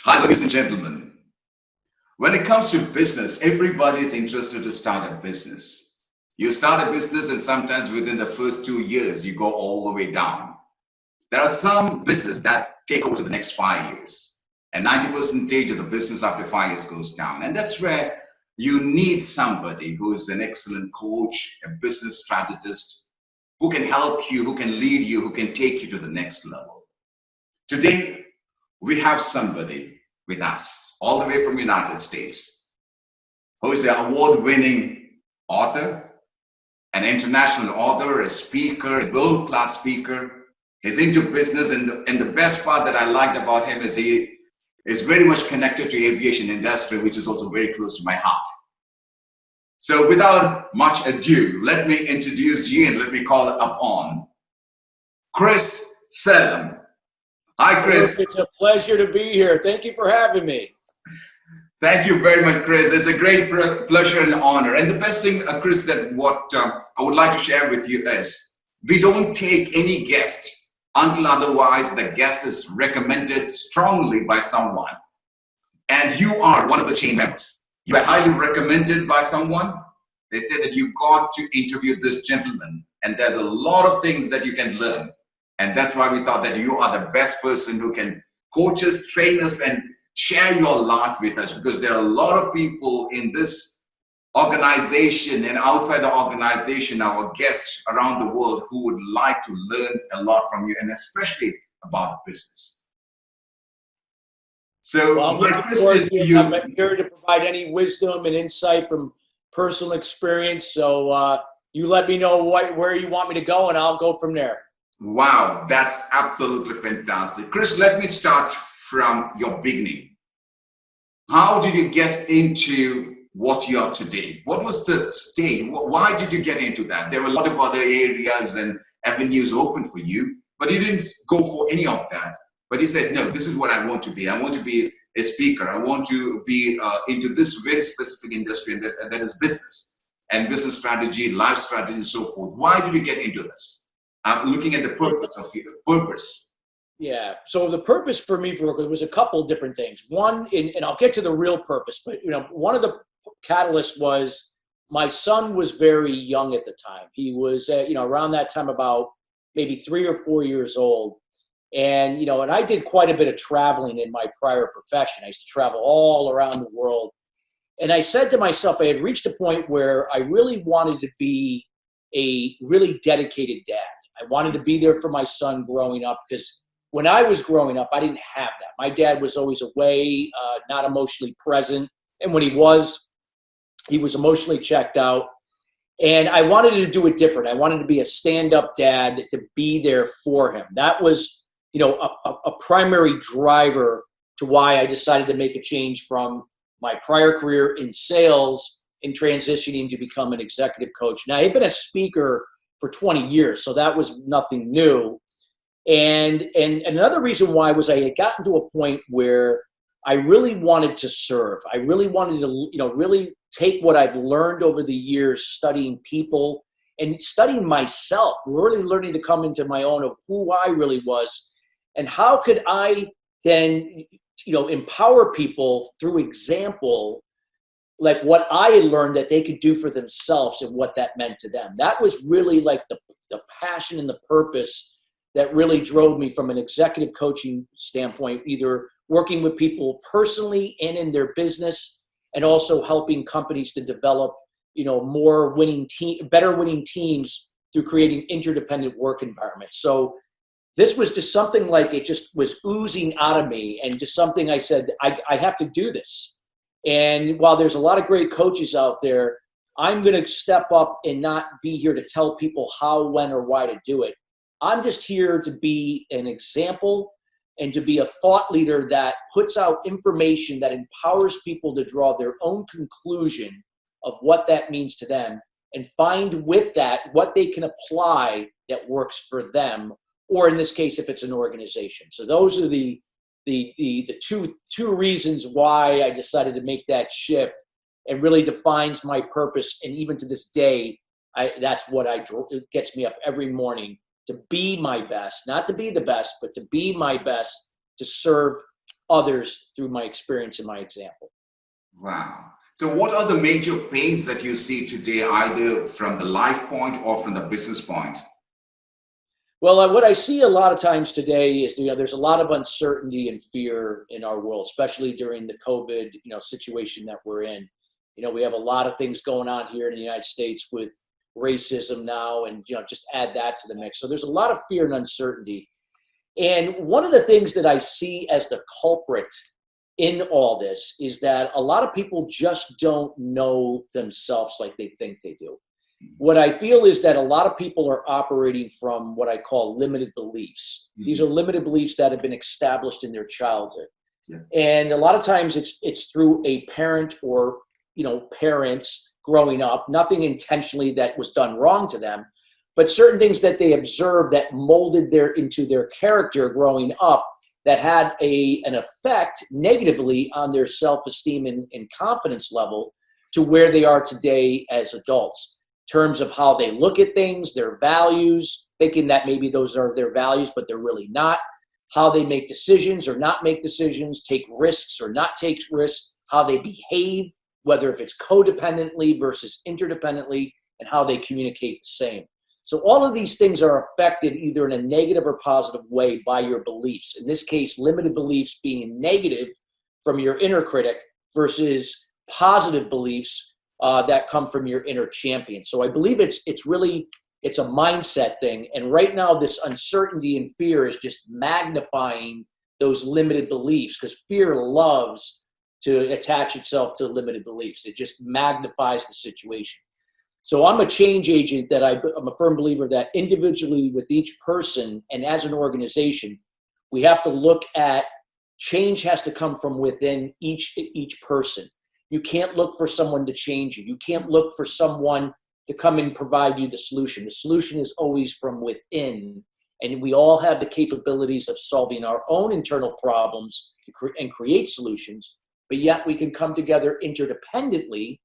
Hi, ladies and gentlemen. When it comes to business, everybody is interested to start a business. You start a business and sometimes within the first 2 years, you go all the way down. There are some businesses that take over to the next 5 years, and 90% of the business after 5 years goes down. And that's where you need somebody who is an excellent coach, a business strategist, who can help you, who can lead you, who can take you to the next level. Today, we have somebody with us, all the way from the United States, who is an award-winning author, an international author, a speaker, a world-class speaker. He's into business, and the best part that I liked about him is he is very much connected to aviation industry, which is also very close to my heart. So without much ado, let me introduce you and let me call upon Chris Salem. Hi, Chris. It's a pleasure to be here. Thank you for having me. Thank you very much, Chris. It's a great pleasure and honor. And the best thing, Chris, that what I would like to share with you is we don't take any guest until otherwise the guest is recommended strongly by someone. And you are one of the chain members. You are highly recommended by someone. They say that you got to interview this gentleman, and there's a lot of things that you can learn. And that's why we thought that you are the best person who can coach us, train us, and share your life with us, because there are a lot of people in this organization and outside the organization, our guests around the world, who would like to learn a lot from you, and especially about business. So, well, my question to you, I'm here to provide any wisdom and insight from personal experience. So you let me know where you want me to go, and I'll go from there. Wow, that's absolutely fantastic. Chris, let me start from your beginning. How did you get into what you are today? What was the stage? Why did you get into that? There were a lot of other areas and avenues open for you, but you didn't go for any of that. But you said, no, this is what I want to be. I want to be a speaker. I want to be into this very specific industry, and that is business and business strategy, life strategy, and so forth. Why did you get into this? I'm looking at the purpose of your purpose. Yeah. So the purpose for me, Farookh, was a couple of different things. One, and I'll get to the real purpose, but one of the catalysts was my son was very young at the time. He was, around that time, about maybe 3 or 4 years old. And, and I did quite a bit of traveling in my prior profession. I used to travel all around the world. And I said to myself, I had reached a point where I really wanted to be a really dedicated dad. I wanted to be there for my son growing up, because when I was growing up, I didn't have that. My dad was always away, not emotionally present. And when he was emotionally checked out. And I wanted to do it different. I wanted to be a stand-up dad, to be there for him. That was, a primary driver to why I decided to make a change from my prior career in sales and transitioning to become an executive coach. Now, I've been a speaker for 20 years, so that was nothing new. And another reason why was I had gotten to a point where I really wanted to serve. I really wanted to, really take what I've learned over the years studying people and studying myself, really learning to come into my own of who I really was, and how could I then, empower people through example, like what I had learned that they could do for themselves and what that meant to them. That was really like the passion and the purpose that really drove me from an executive coaching standpoint, either working with people personally and in their business, and also helping companies to develop, better winning teams through creating interdependent work environments. So this was just something like it just was oozing out of me, and just something I said, I have to do this. And while there's a lot of great coaches out there, I'm going to step up and not be here to tell people how, when, or why to do it. I'm just here to be an example and to be a thought leader that puts out information that empowers people to draw their own conclusion of what that means to them, and find with that what they can apply that works for them, or in this case, if it's an organization. So those are the two reasons why I decided to make that shift, and really defines my purpose. And even to this day, that's what it gets me up every morning, to be my best, not to be the best, but to be my best, to serve others through my experience and my example. Wow. So what are the major pains that you see today, either from the life point or from the business point? Well, what I see a lot of times today is, there's a lot of uncertainty and fear in our world, especially during the COVID, situation that we're in. We have a lot of things going on here in the United States with racism now, and, just add that to the mix. So there's a lot of fear and uncertainty. And one of the things that I see as the culprit in all this is that a lot of people just don't know themselves like they think they do. What I feel is that a lot of people are operating from what I call limited beliefs. Mm-hmm. These are limited beliefs that have been established in their childhood. Yeah. And a lot of times it's through a parent or, parents growing up, nothing intentionally that was done wrong to them, but certain things that they observed that molded into their character growing up that had an effect negatively on their self-esteem and confidence level to where they are today as adults. Terms of how they look at things, their values, thinking that maybe those are their values, but they're really not. How they make decisions or not make decisions, take risks or not take risks, how they behave, whether if it's codependently versus interdependently, and how they communicate the same. So all of these things are affected either in a negative or positive way by your beliefs. In this case, limited beliefs being negative from your inner critic versus positive beliefs that come from your inner champion. So I believe it's a mindset thing. And right now, this uncertainty and fear is just magnifying those limited beliefs, because fear loves to attach itself to limited beliefs. It just magnifies the situation. So I'm a change agent that I'm a firm believer that individually with each person and as an organization, we have to look at change has to come from within each person. You can't look for someone to change you. You can't look for someone to come and provide you the solution. The solution is always from within. And we all have the capabilities of solving our own internal problems and create solutions, but yet we can come together interdependently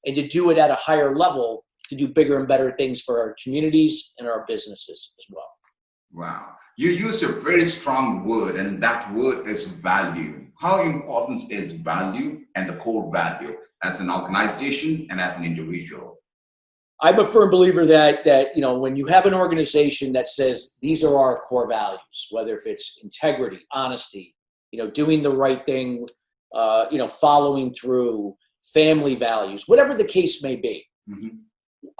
and to do it at a higher level to do bigger and better things for our communities and our businesses as well. Wow. You use a very strong word, and that word is value. How important is value and the core value as an organization and as an individual? I'm a firm believer that when you have an organization that says these are our core values, whether if it's integrity, honesty, doing the right thing, following through, family values, whatever the case may be. Mm-hmm.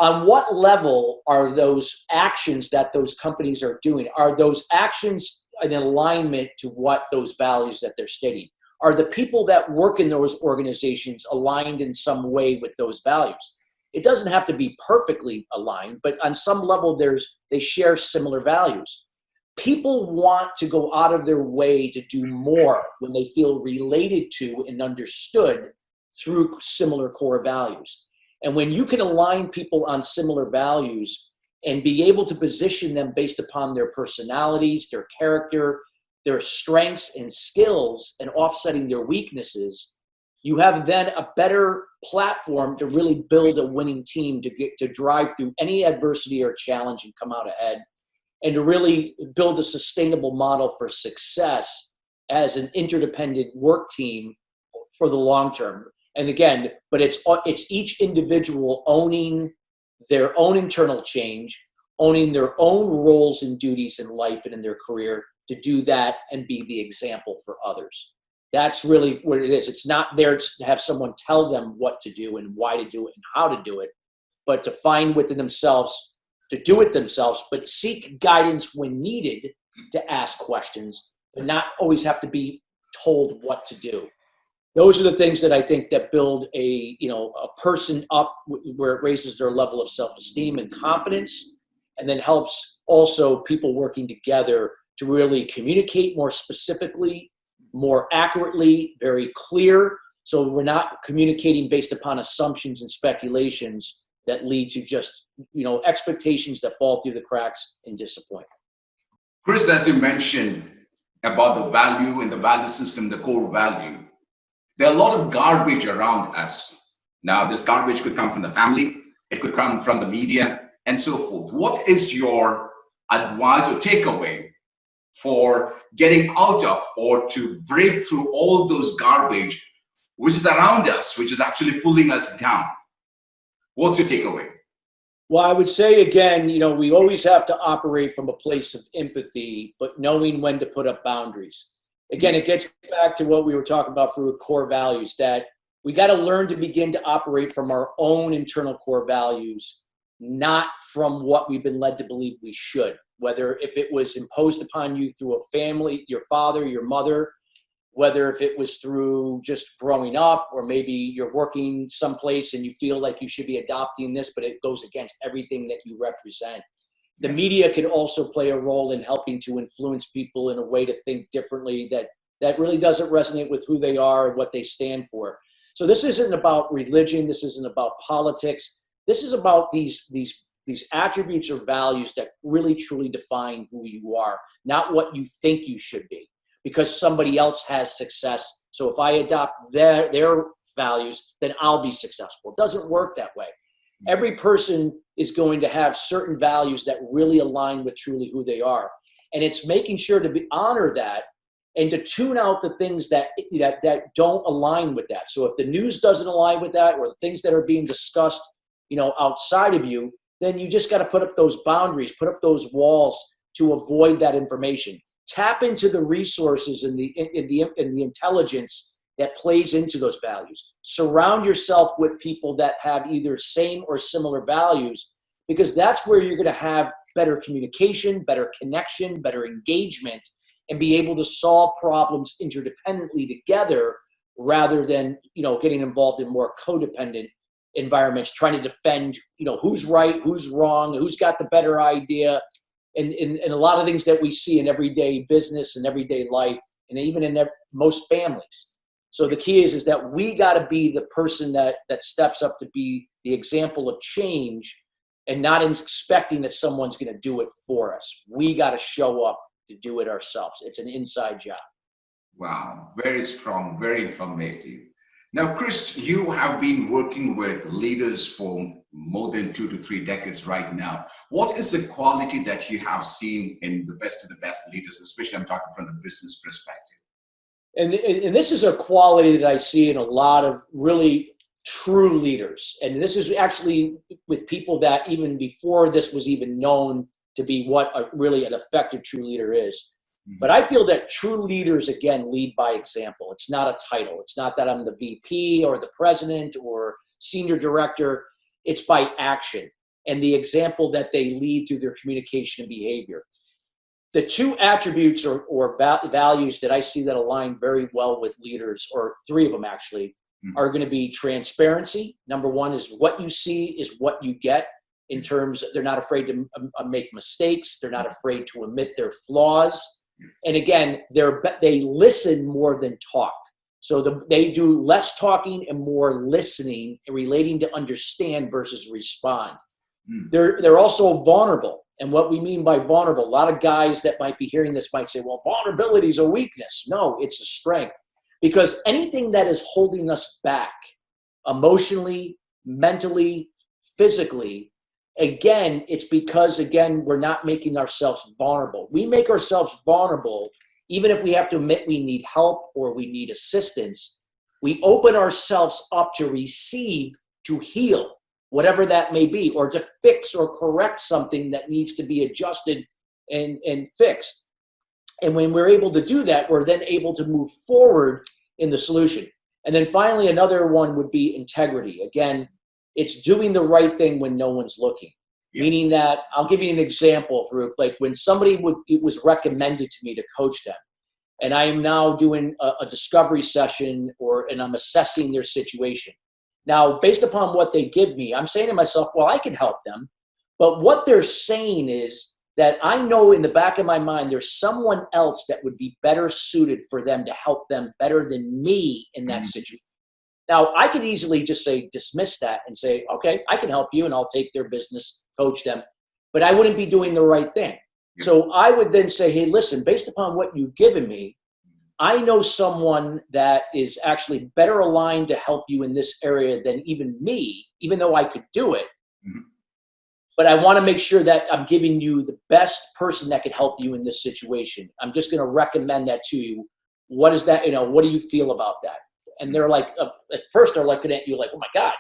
On what level are those actions that those companies are doing? Are those actions in alignment to what those values that they're stating? Are the people that work in those organizations aligned in some way with those values? It doesn't have to be perfectly aligned, but on some level they share similar values. People want to go out of their way to do more when they feel related to and understood through similar core values. And when you can align people on similar values and be able to position them based upon their personalities, their character, their strengths and skills, and offsetting their weaknesses, you have then a better platform to really build a winning team to drive through any adversity or challenge and come out ahead, and to really build a sustainable model for success as an interdependent work team for the long term. And again, but it's each individual owning their own internal change, owning their own roles and duties in life and in their career to do that and be the example for others. That's really what it is. It's not there to have someone tell them what to do and why to do it and how to do it, but to find within themselves, to do it themselves, but seek guidance when needed to ask questions, but not always have to be told what to do. Those are the things that I think that build a person up where it raises their level of self-esteem and confidence, and then helps also people working together to really communicate more specifically, more accurately, very clear. So we're not communicating based upon assumptions and speculations that lead to just, expectations that fall through the cracks and disappoint. Chris, as you mentioned about the value and the value system, the core value, there are a lot of garbage around us. Now, this garbage could come from the family, it could come from the media, and so forth. What is your advice or takeaway for getting out of or to break through all those garbage which is around us, which is actually pulling us down? What's your takeaway? Well, I would say again, we always have to operate from a place of empathy, but knowing when to put up boundaries. Again, it gets back to what we were talking about for core values, that we got to learn to begin to operate from our own internal core values, not from what we've been led to believe we should. Whether if it was imposed upon you through a family, your father, your mother, whether if it was through just growing up, or maybe you're working someplace and you feel like you should be adopting this, but it goes against everything that you represent. The media can also play a role in helping to influence people in a way to think differently that really doesn't resonate with who they are and what they stand for. So this isn't about religion. This isn't about politics. This is about these attributes or values that really truly define who you are, not what you think you should be, because somebody else has success. So if I adopt their values, then I'll be successful. It doesn't work that way. Every person is going to have certain values that really align with truly who they are. And it's making sure to honor that and to tune out the things that don't align with that. So if the news doesn't align with that, or the things that are being discussed, outside of you, then you just got to put up those boundaries, put up those walls to avoid that information. Tap into the resources and the intelligence that plays into those values. Surround yourself with people that have either same or similar values, because that's where you're going to have better communication, better connection, better engagement, and be able to solve problems interdependently together, rather than getting involved in more codependent environments, trying to defend who's right, who's wrong, who's got the better idea, and a lot of things that we see in everyday business and everyday life, and even in most families. So the key is that we got to be the person that steps up to be the example of change, and not expecting that someone's going to do it for us. We got to show up to do it ourselves. It's an inside job. Wow, very strong, very informative. Now, Chris, you have been working with leaders for more than 2 to 3 decades right now. What is the quality that you have seen in the best of the best leaders, especially I'm talking from the business perspective? And this is a quality that I see in a lot of really true leaders. And this is actually with people that even before this was even known to be what really an effective true leader is. But I feel that true leaders, again, lead by example. It's not a title. It's not that I'm the VP or the president or senior director. It's by action and the example that they lead through their communication and behavior. The two attributes or values that I see that align very well with leaders, or 3 of them actually, are going to be transparency. Number 1 is what you see is what you get, in terms they're not afraid to make mistakes. They're not afraid to admit their flaws. And again, they listen more than talk. So they do less talking and more listening and relating to understand versus respond. They're also vulnerable. And what we mean by vulnerable, a lot of guys that might be hearing this might say, well, vulnerability is a weakness. No, it's a strength. Because anything that is holding us back emotionally, mentally, physically, again, it's because, we're not making ourselves vulnerable. We make ourselves vulnerable even if we have to admit we need help or we need assistance. We open ourselves up to receive, to heal, whatever that may be, or to fix or correct something that needs to be adjusted and fixed. And when we're able to do that, we're then able to move forward in the solution. And then finally, another one would be integrity. Again, it's doing the right thing when no one's looking. Yeah. Meaning that, I'll give you an example, Farookh. Like when somebody it was recommended to me to coach them, and I am now doing a discovery session and I'm assessing their situation. Now, based upon what they give me, I'm saying to myself, well, I can help them. But what they're saying is that I know in the back of my mind, there's someone else that would be better suited for them to help them better than me in that situation. Now, I could easily just dismiss that and say, okay, I can help you and I'll take their business, coach them, but I wouldn't be doing the right thing. Yeah. So I would then say, hey, listen, based upon what you've given me, I know someone that is actually better aligned to help you in this area than even me, even though I could do it. but I want to make sure that I'm giving you the best person that could help you in this situation. I'm just going to recommend that to you. What is that? What do you feel about that? And they're like, at first they're looking at you like, oh my God,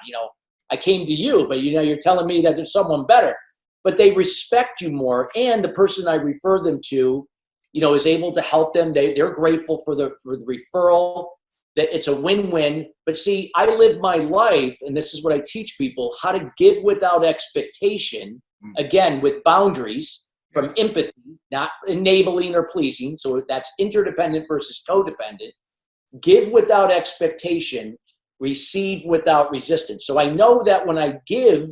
I came to you, but you're telling me that there's someone better. But they respect you more, and the person I refer them to, is able to help them. They're grateful for the referral. That it's a win-win. But see, I live my life, and this is what I teach people: how to give without expectation. Again, with boundaries, from empathy, not enabling or pleasing. So that's interdependent versus codependent. Give without expectation, receive without resistance. So I know that when I give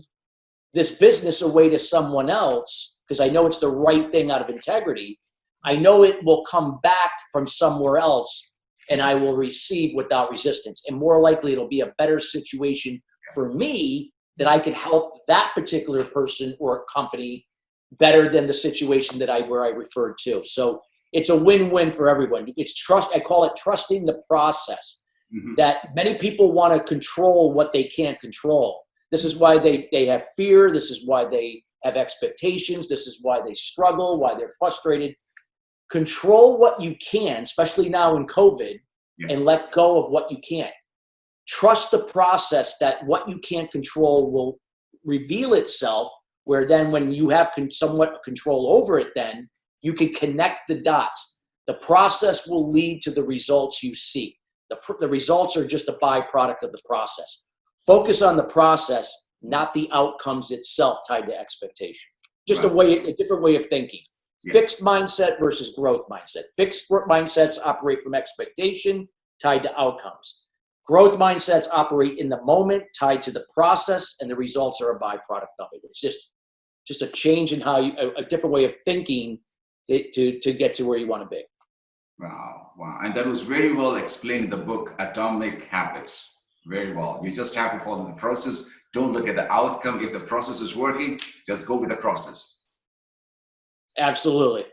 this business away to someone else, because I know it's the right thing out of integrity, I know it will come back from somewhere else, and I will receive without resistance. And more likely, it'll be a better situation for me, that I could help that particular person or company better than the situation where I referred to. So it's a win-win for everyone. It's trust. I call it trusting the process. That many people want to control what they can't control. This is why they have fear. This is why they have expectations. This is why they struggle, why they're frustrated. Control what you can, especially now in COVID, and let go of what you can't. Trust the process, that what you can't control will reveal itself, where then when you have somewhat control over it, then you can connect the dots. The process will lead to the results you seek. The results are just a byproduct of the process. Focus on the process, not the outcomes itself tied to expectation. Just a different way of thinking. Fixed mindset versus growth mindset. Fixed mindsets operate from expectation tied to outcomes. Growth mindsets operate in the moment, tied to the process, and the results are a byproduct of it. It's just a change in a different way of thinking to get to where you want to be. Wow. And that was very well explained in the book, Atomic Habits. Very well. You just have to follow the process. Don't look at the outcome. If the process is working, just go with the process. Absolutely.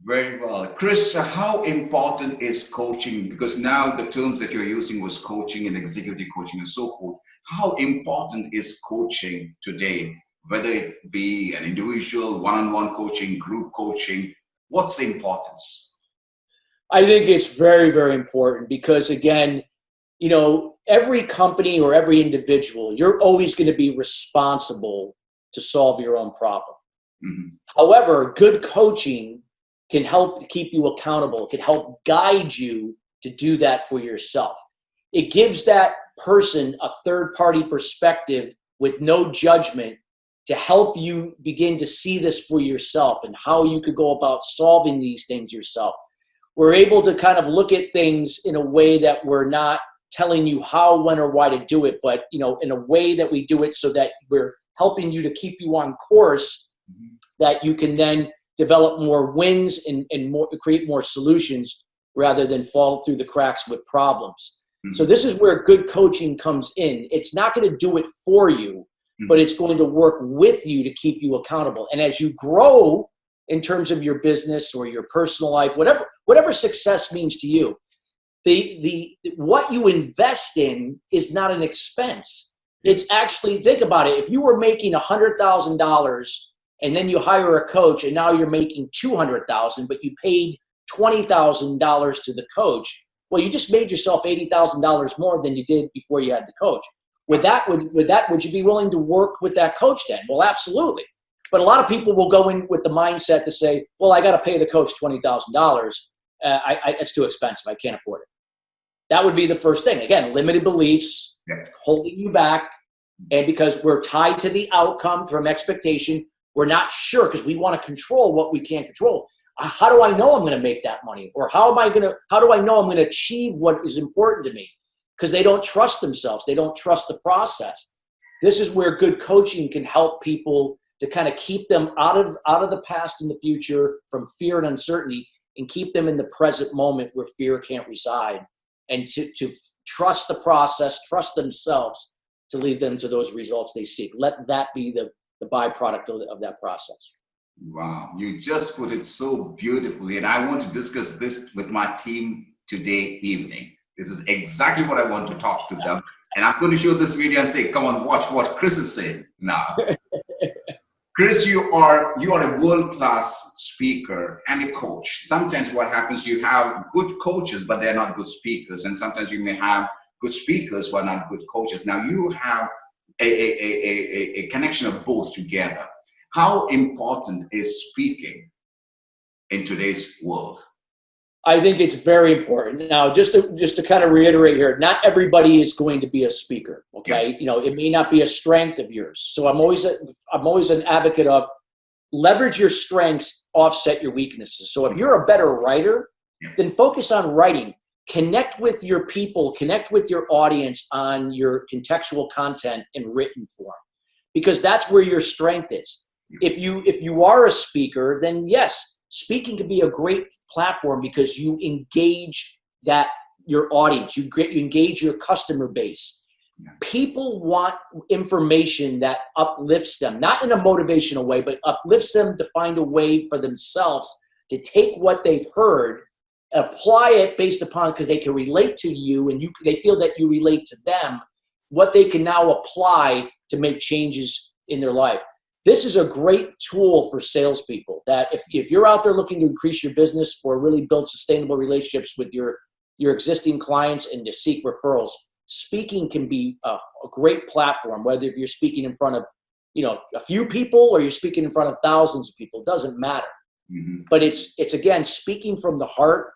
Very well. Chris, how important is coaching? Because now the terms that you're using was coaching and executive coaching and so forth. How important is coaching today? Whether it be an individual, one-on-one coaching, group coaching, what's the importance? I think it's very, very important because, again, every company or every individual, you're always going to be responsible to solve your own problem. However, good coaching can help keep you accountable. It can help guide you to do that for yourself. It gives that person a third-party perspective with no judgment to help you begin to see this for yourself and how you could go about solving these things yourself. We're able to kind of look at things in a way that we're not telling you how, when, or why to do it, but in a way that we do it so that we're helping you to keep you on course, that you can then develop more wins and create more solutions rather than fall through the cracks with problems. So this is where good coaching comes in. It's not going to do it for you, but it's going to work with you to keep you accountable. And as you grow in terms of your business or your personal life, whatever success means to you, what you invest in is not an expense. It's actually, think about it. If you were making $100,000 and then you hire a coach and now you're making $200,000, but you paid $20,000 to the coach, well, you just made yourself $80,000 more than you did before you had the coach. Would you be willing to work with that coach then? Well, absolutely. But a lot of people will go in with the mindset to say, well, I got to pay the coach $20,000. It's too expensive. I can't afford it. That would be the first thing. Again, limited beliefs, holding you back. And because we're tied to the outcome from expectation, we're not sure because we want to control what we can't control. How do I know I'm going to make that money? Or how do I know I'm going to achieve what is important to me? Because they don't trust themselves. They don't trust the process. This is where good coaching can help people to kind of keep them out of the past and the future from fear and uncertainty, and keep them in the present moment where fear can't reside, and to trust the process, trust themselves to lead them to those results they seek. Let that be the byproduct of that process. Wow, you just put it so beautifully. And I want to discuss this with my team today evening. This is exactly what I want to talk to them And I'm going to show this video and say, come on, watch what Chris is saying now. Chris, you are a world-class speaker and a coach. Sometimes what happens, you have good coaches, but they're not good speakers. And sometimes you may have good speakers who are not good coaches. Now you have a connection of both together. How important is speaking in today's world? I think it's very important. Now, just to kind of reiterate here, not everybody is going to be a speaker. Okay, you know, it may not be a strength of yours. So I'm always an advocate of leverage your strengths, offset your weaknesses. So if you're a better writer, then focus on writing. Connect with your people, connect with your audience on your contextual content in written form, because that's where your strength is. If you are a speaker, then yes, speaking can be a great platform because you engage your audience, you engage your customer base. People want information that uplifts them, not in a motivational way, but uplifts them to find a way for themselves to take what they've heard, apply it based upon, because they can relate to you and they feel that you relate to them, what they can now apply to make changes in their life. This is a great tool for salespeople, that if you're out there looking to increase your business or really build sustainable relationships with your existing clients and to seek referrals, speaking can be a great platform, whether if you're speaking in front of, a few people or you're speaking in front of thousands of people, it doesn't matter. Mm-hmm. But it's again, speaking from the heart,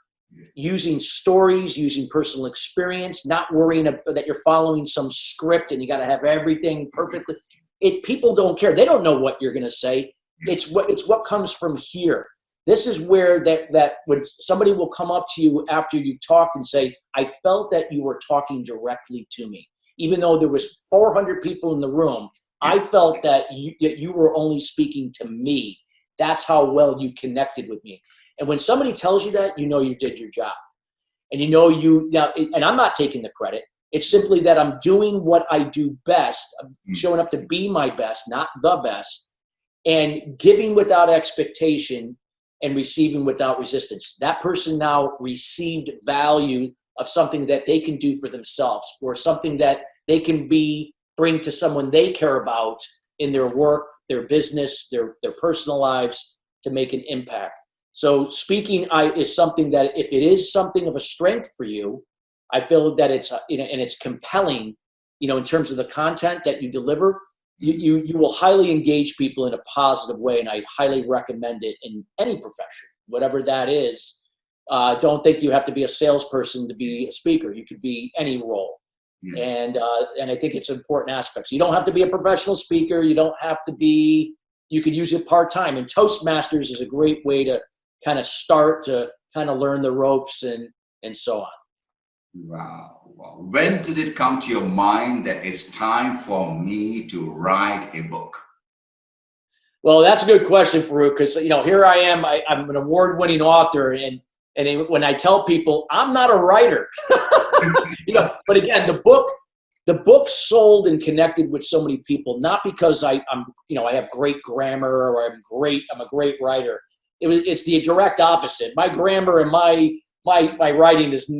using stories, using personal experience, not worrying that you're following some script and you got to have everything perfectly. People don't care. They don't know what you're going to say. It's what comes from here. This is where that when somebody will come up to you after you've talked and say, I felt that you were talking directly to me. Even though there was 400 people in the room, I felt that you were only speaking to me. That's how well you connected with me. And when somebody tells you that, you know you did your job. And and I'm not taking the credit. It's simply that I'm doing what I do best. I'm showing up to be my best, not the best, and giving without expectation and receiving without resistance. That person now received value of something that they can do for themselves, or something that they can bring to someone they care about in their work, their business, their personal lives, to make an impact. So speaking is something that, if it is something of a strength for you, I feel that it's and it's compelling, in terms of the content that you deliver, you will highly engage people in a positive way, and I highly recommend it in any profession, whatever that is. Don't think you have to be a salesperson to be a speaker. You could be any role, and I think it's important aspects. You don't have to be a professional speaker. You don't have to be. You could use it part-time, and Toastmasters is a great way to kind of start to kind of learn the ropes and so on. Wow. When did it come to your mind that it's time for me to write a book? Well, that's a good question, Farookh, because here I am. I'm an award-winning author, and when I tell people I'm not a writer, but again, the book sold and connected with so many people, not because I have great grammar or I'm a great writer. It's the direct opposite. My grammar and my writing is,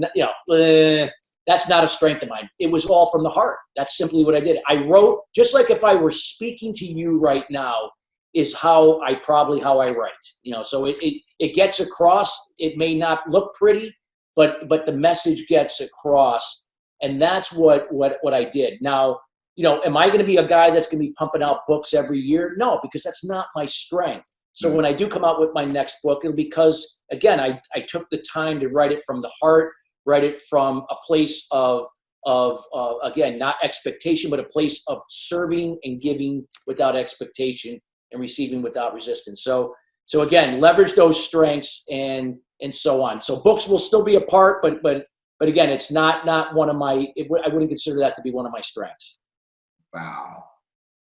that's not a strength of mine. It was all from the heart. That's simply what I did. I wrote, just like if I were speaking to you right now, is how I write. So it gets across. It may not look pretty, but the message gets across, and that's what I did. Now, am I going to be a guy that's going to be pumping out books every year? No, because that's not my strength. So when I do come out with my next book, it'll because, again, I took the time to write it from the heart, write it from a place of again, not expectation, but a place of serving and giving without expectation and receiving without resistance. So again, leverage those strengths and so on. So books will still be a part, but again, it's not one of my. I wouldn't consider that to be one of my strengths. Wow.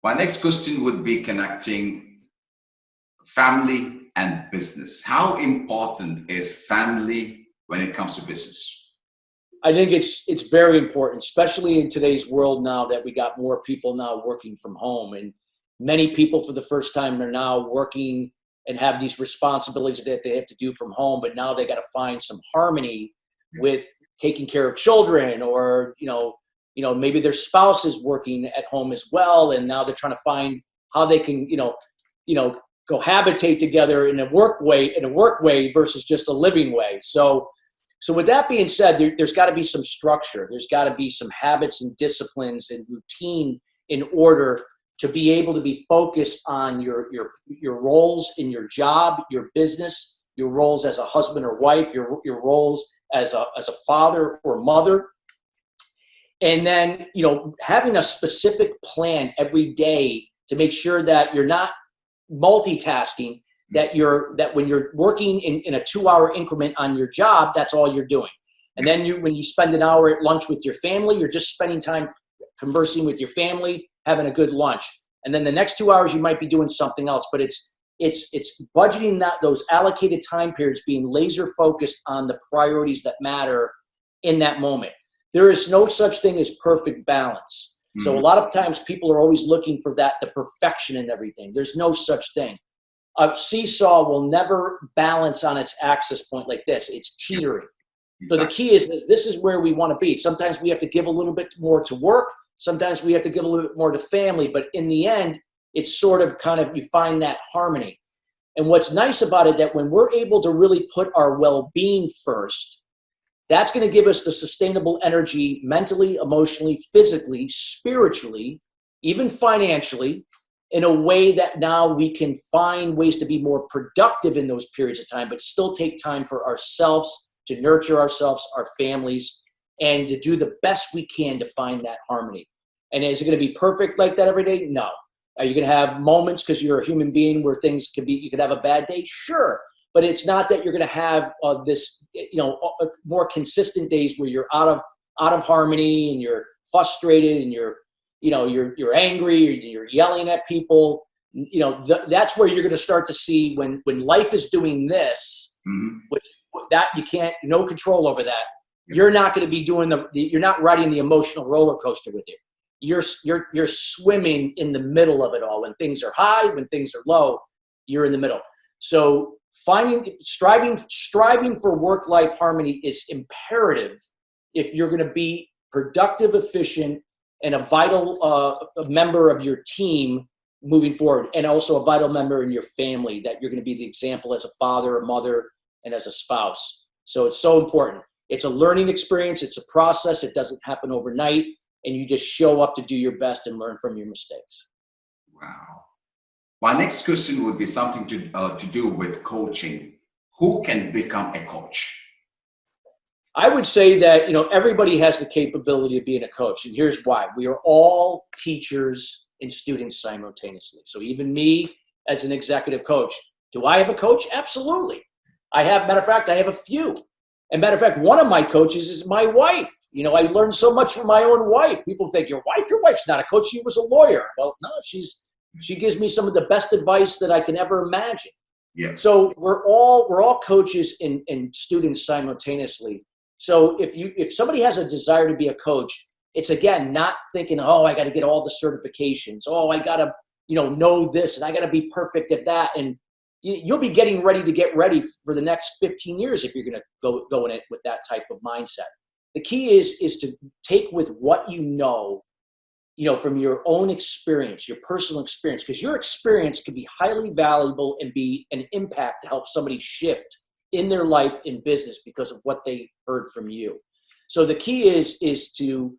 My next question would be connecting family and business. How important is family when it comes to business? I think it's very important, especially in today's world now that we got more people now working from home, and many people for the first time are now working and have these responsibilities that they have to do from home, but now they got to find some harmony with taking care of children or, maybe their spouse is working at home as well, and now they're trying to find how they can, cohabitate together in a work way versus just a living way. So with that being said, there's got to be some structure. There's got to be some habits and disciplines and routine in order to be able to be focused on your roles in your job, your business, your roles as a husband or wife, your roles as a father or mother. And then, having a specific plan every day to make sure that you're not multitasking, that when you're working in a 2-hour increment on your job, that's all you're doing. And then when you spend an hour at lunch with your family, you're just spending time conversing with your family, having a good lunch. And then the next 2 hours, you might be doing something else, but it's budgeting those allocated time periods, being laser focused on the priorities that matter in that moment. There is no such thing as perfect balance. Mm-hmm. So a lot of times people are always looking for the perfection in everything. There's no such thing. A seesaw will never balance on its axis point like this. It's teetering. Exactly. So the key is this is where we want to be. Sometimes we have to give a little bit more to work. Sometimes we have to give a little bit more to family. But in the end, it's sort of you find that harmony. And what's nice about it, that when we're able to really put our well-being first, that's going to give us the sustainable energy mentally, emotionally, physically, spiritually, even financially, in a way that now we can find ways to be more productive in those periods of time, but still take time for ourselves, to nurture ourselves, our families, and to do the best we can to find that harmony. And is it going to be perfect like that every day? No. Are you going to have moments, because you're a human being, where things you could have a bad day? Sure. But it's not that you're going to have more consistent days where you're out of harmony and you're frustrated and you're angry or you're yelling at people. That's where you're going to start to see when life is doing this, mm-hmm. which that you can't, no control over that. You're not going to be doing you're not riding the emotional roller coaster with you. You're swimming in the middle of it all. When things are high, when things are low, you're in the middle. So striving for work-life harmony is imperative if you're going to be productive, efficient, and a vital member of your team moving forward, and also a vital member in your family, that you're going to be the example as a father, a mother, and as a spouse. So it's so important. It's a learning experience. It's a process. It doesn't happen overnight, and you just show up to do your best and learn from your mistakes. Wow. My next question would be something to do with coaching. Who can become a coach? I would say that, everybody has the capability of being a coach. And here's why. We are all teachers and students simultaneously. So even me as an executive coach, do I have a coach? Absolutely. Matter of fact, I have a few. And matter of fact, one of my coaches is my wife. I learned so much from my own wife. People think, your wife's not a coach. She was a lawyer. Well, no, she gives me some of the best advice that I can ever imagine. Yeah. So we're all coaches and students simultaneously. So if somebody has a desire to be a coach, it's again not thinking, oh, I got to get all the certifications. Oh, I got to know this, and I got to be perfect at that. And you'll be getting ready for the next 15 years if you're going to go in it with that type of mindset. The key is to take with what from your own experience, your personal experience, because your experience can be highly valuable and be an impact to help somebody shift in their life in business because of what they heard from you. So the key is to,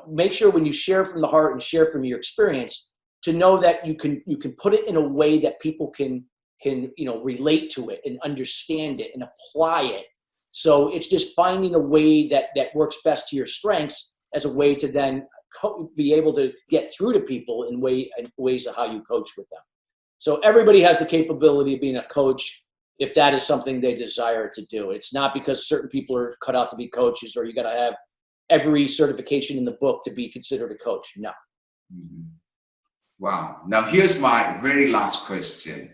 make sure when you share from the heart and share from your experience, to know that you can put it in a way that people can relate to it and understand it and apply it. So it's just finding a way that works best to your strengths as a way to then be able to get through to people in ways of how you coach with them. So everybody has the capability of being a coach if that is something they desire to do. It's not because certain people are cut out to be coaches, or you got to have every certification in the book to be considered a coach. No. Mm-hmm. Wow. Now here's my very last question.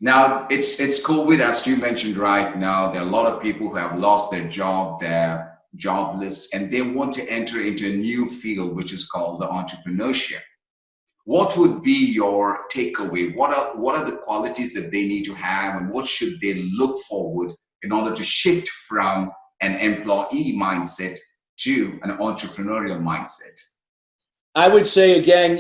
Now it's COVID, as you mentioned right now. There are a lot of people who have lost their job, they're jobless, and they want to enter into a new field, which is called the entrepreneurship. What would be your takeaway? What are the qualities that they need to have, and what should they look forward in order to shift from an employee mindset to an entrepreneurial mindset? I would say, again,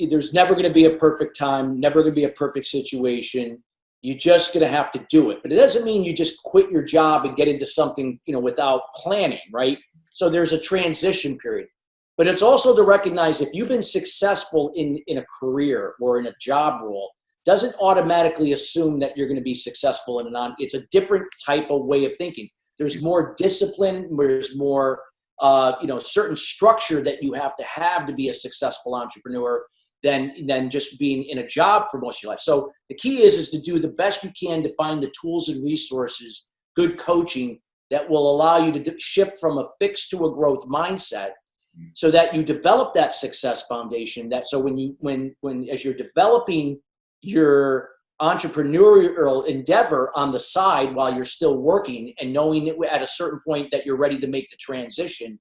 there's never going to be a perfect time, never going to be a perfect situation. You're just going to have to do it. But it doesn't mean you just quit your job and get into something, without planning, right? So there's a transition period. But it's also to recognize if you've been successful in a career or in a job role, doesn't automatically assume that you're going to be successful it's a different type of way of thinking. There's more discipline, there's more certain structure that you have to be a successful entrepreneur than just being in a job for most of your life. So the key is to do the best you can to find the tools and resources, good coaching that will allow you to shift from a fixed to a growth mindset, so that you develop that success foundation. So when as you're developing your entrepreneurial endeavor on the side while you're still working, and knowing that at a certain point that you're ready to make the transition,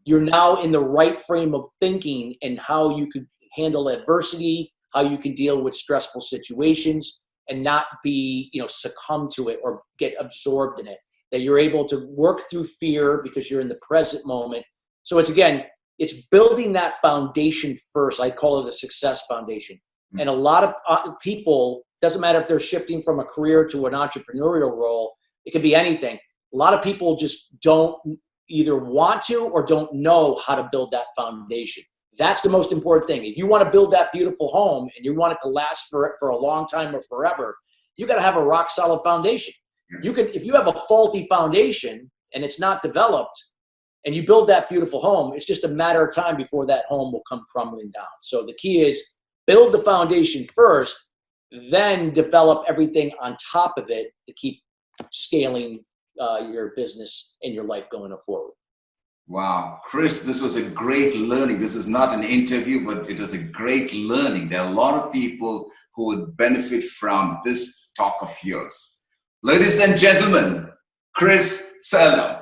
you're now in the right frame of thinking and how you could handle adversity, how you can deal with stressful situations and not be, succumb to it or get absorbed in it. That you're able to work through fear because you're in the present moment. So it's building that foundation first. I call it a success foundation. And a lot of people, doesn't matter if they're shifting from a career to an entrepreneurial role, it could be anything. A lot of people just don't either want to or don't know how to build that foundation. That's the most important thing. If you want to build that beautiful home and you want it to last for a long time or forever, you got to have a rock solid foundation. If you have a faulty foundation and it's not developed, and you build that beautiful home, it's just a matter of time before that home will come crumbling down. So the key is build the foundation first, then develop everything on top of it to keep scaling your business and your life going forward. Wow. Chris, this was a great learning. This is not an interview, but it was a great learning. There are a lot of people who would benefit from this talk of yours. Ladies and gentlemen, Chris Salem.